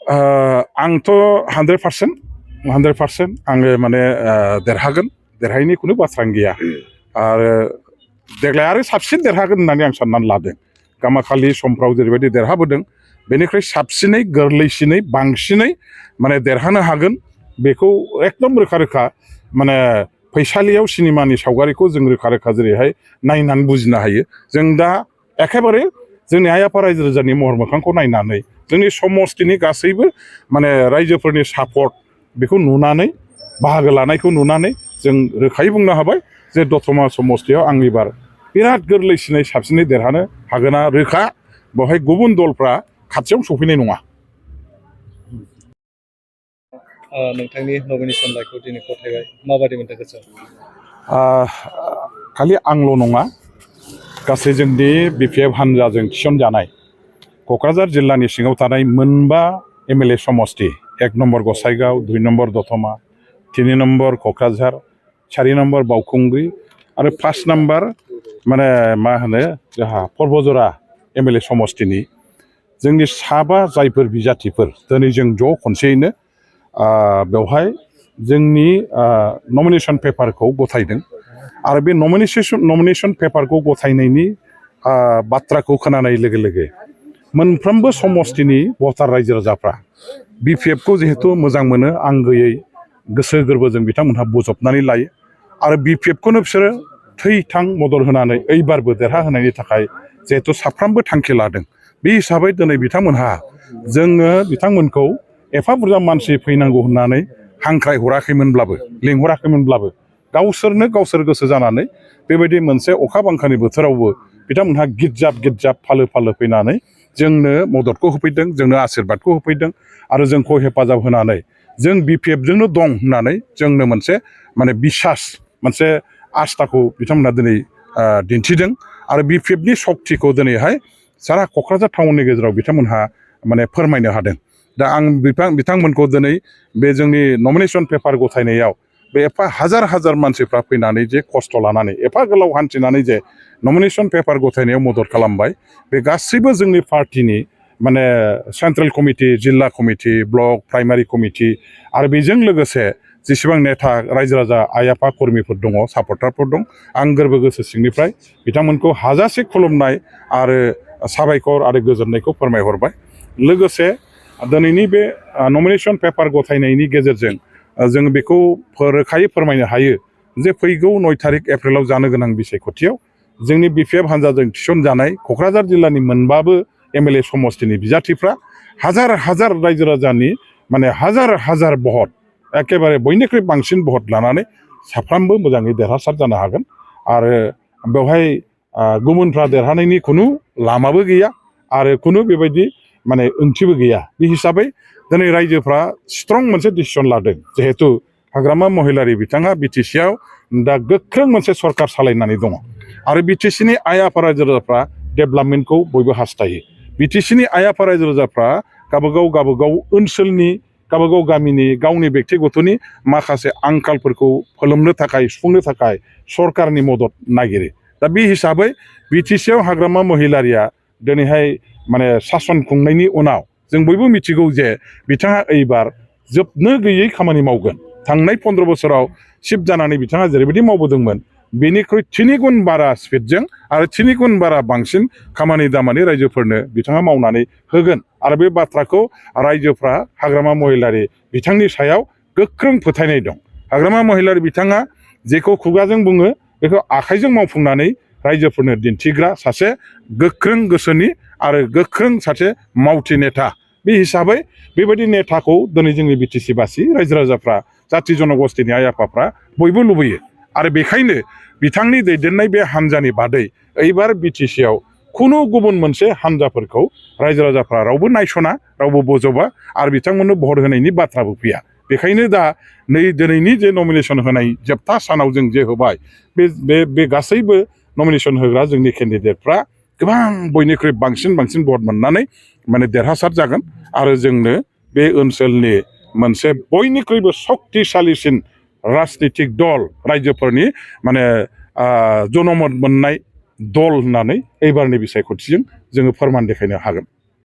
आंथ' 100% आङो माने देरहागोन देरहायैनि खुनु बाथ्रानो गैया आरो देग्लाय आरो साबसिन देरहागोन होननानै आं साननानै लादों गामाखालि समफ्राव जेरैबायदि देरहाबोदों बेनिख्रुइ साबसिनै गोरलैसिनै बांसिनै माने देरहानो हागोन बेखौ एकदम रोखा रोखा माने फैसालियाव सिनेमानि सावगारिखौ जों रोखा रोखा जेरैहाय नायनानै बुजिनो हायो जों दा एखेबारे जोंनि आइ आफा रायजो राजानि महर मोखांखौ नायनानै जोंनि समस्तिनि गासैबो माने रायजोफोरनि सापर्ट बेखौ नुनानै बाहागो लानायखौ नुनानै जों रोखायै बुंनो हाबाय जे दतमा समस्तियाव आं एबार बिराद गोरलैसिनै साबसिनै देरहानो हागोना रोखा बेवहाय गुबुन दलफ्रा खाथियाव सफैनाय नङा। नोंथांनि नमिनेसन लाइखौ दिनै गथायबाय माबादि मोनदों गोसोआव? खालि आंल' नङा गासै जोंनि बिपिएफ हान्जाजों थिसनजानाय क'क्राझार जिल्लानि सिङाव थानाय मोनबा एमएलए समस्ति 1 नम्बर गसाइगाव 2 नम्बर दतमा 3 नम्बर क'क्राझार 4 नम्बर बावखुंग्रि आरो 5 नम्बर माने मा होनो जोंहा पर्बजरा एमएलए समस्तिनि जोंनि साबा जायफोर बिजाथिफोर दिनै जों ज' खनसेयैनो बेवहाय जोंनि नमिनेसन पेपारखौ गथायदों आरो बे नमिनेसन पेपारखौ गथायनायनि बाथ्राखौ खोनानाय लोगो लोगो मोनफ्रोमबो समस्तिनि भटार रायजो राजाफ्रा बिपिएफखौ जिहेतु मोजां मोनो आंगोयै गोसो गोरबोजों बिथांमोनहा बजबनानै लायो आरो बिपिएफखौनो बिसोरो थै-थां मदद होनानै ओइबारबो देरहाहोनायनि थाखाय जिहेतु साफ्रोमबो थांखि लादों बे हिसाबै दिनै बिथांमोनहा जोङो बिथांमोनखौ एफा बुरजा मानसि फैनांगौ होननानै हांख्राय हराखैमोनब्लाबो लेंहराखैमोनब्लाबो गावसोरनो गावसोर गोसो जानानै बेबायदि मोनसे अखा बांखानि बोथोरावबो बिथांमोनहा गिदजाब फालो फालो फैनानै जोंनो मददखौ होफैदों जोंनो आशीर्बादखौ होफैदों आरो जोंखौ हेफाजाब होनानै जों बिपिएफजोंनो दं होननानै जोंनो मोनसे माने बिसास मोनसे आस्थाखौ बिथांमोना दिनै दिन्थिदों आरो बिपिएफनि सक्तिखौ दिनैहाय सारा क'क्राझार टाउननि गेजेराव बिथांमोनहा माने फोरमायनो हादों। दा आं बिथांमोनखौ दिनै बे जोंनि नमिनेसन पेपार गथायनायाव बे एफा हाजार हाजार मानसिफ्रा फैनानै जे खस्थ' लानानै एफा गोलाव हान्थिनानै जे नमिनेसन पेपार गथायनायाव मदद खालामबाय बे गासैबो जोंनि पार्टिनि माने सेन्ट्रेल कमिटि जिल्ला कमिटि ब्लक प्राइमारि कमिटि आरो बेजों लोगोसे जेसेबां नेता रायजो राजा आइ आफा कर्मिफोर दङ सापर्टारफोर दं आं गोरबो गोसो सिंनिफ्राय बिथांमोनखौ हाजासे खुलुमनाय आरो साबायखर आरो गोजोननायखौ फोरमायहरबाय। लोगोसे दिनैनि बे नमिनेसन पेपार गथायनायनि गेजेरजों जों बेखौ रोखायै फोरमायनो हायो जे फैगौ 9 तारिख एप्रिलाव जानो गोनां बिसायख'थियाव जोंनि बिपिएफ हान्जाजों थिसनजानाय क'क्राझार जिल्लानि मोनबाबो एमएलए समस्तिनि बिजाथिफ्रा हाजार हाजार रायजो राजानि माने हाजार हाजार भट एखेबारे बयनिख्रुइ बांसिन भट लानानै साफ्रोमबो मोजाङै देरहासार जानो हागोन आरो बेवहाय गुबुनफ्रा देरहानायनि खुनु लामाबो गैया आरो खुनु बेबायदि माने ओंथिबो गैया। बे हिसाबै दिनै रायजोफ्रा स्ट्रं मोनसे डिसिसन लादों जिहेतु हाग्रामा महिलारि बिथाङा बिटिसिआव दा गोख्रों मोनसे सरकार सालायनानै दङ आरो बिटिसिनि आइ आफा रायजो राजाफ्रा डेभेलपमेन्टखौ बयबो हास्थायो। बिटिसिनि आइ आफा रायजो राजाफ्रा गावबागाव ओनसोलनि गावबागाव गामिनि गावनि बेक्तिगतनि माखासे आंखालफोरखौ फोलोमनो थाखाय सुफुंनो थाखाय सरकारनि मदद नागिरो। दा बे हिसाबै बिटिसिआव हाग्रामा महिलारिया दिनैहाय माने सासन खुंनायनि उनाव जों बयबो मिथिगौ जे बिथाङा एइबार जोबनो गैयै खामानि मावगोन। थांनाय 15 बोसोराव सिफ जानानै बिथाङा जेरैबायदि मावबोदोंमोन बेनिख्रुइ 3 गुन बारा स्पिडजों आरो 3 गुन बारा बांसिन खामानि दामानि रायजोफोरनो बिथाङा मावनानै होगोन आरो बे बाथ्राखौ रायजोफ्रा हाग्रामा महिलारि बिथांनि सायाव गोख्रों फोथायनाय दं। हाग्रामा महिलारि बिथाङा जेखौ खुगाजों बुङो बेखौ आखाइजों मावफुंनानै रायजोफोरनो दिन्थिग्रा सासे गोख्रों गोसोनि आरो गोख्रों सासे मावथि नेता। बे हिसाबै बेबायदि नेताखौ दिनै जोंनि बिटिसिबासि रायजो राजाफ्रा जाथि जनगोष्ठीनि आइ आफाफ्रा बयबो लुबैयो आरो बेखायनो बिथांनि दैदेननाय बे हान्जानि बादै एइबार बिटिसिआव खुनु गुबुन मोनसे हान्जाफोरखौ रायजो राजाफ्रा रावबो नायसना रावबो बजबा आरो बिथांमोननो भट होनायनि बाथ्राबो फैया। बेखायनो दा दिनैनि जे नमिनेसन होनाय जोबथा सानाव जों जे होबाय बे गासैबो नमिनेसन होग्रा जोंनि केन्डिडेटफ्रा गोबां बयनिख्रुइ बांसिन भट मोननानै माने देरहासार जागोन आरो जोंनो बे ओनसोलनि मोनसे बयनिख्रुइबो शक्तिशालिसिन राजनितिक दल रायजोफोरनि माने जनमत मोननाय दल होननानै एइबारनि बिसायख'थिजों जोङो फोरमान देखायनो हागोन।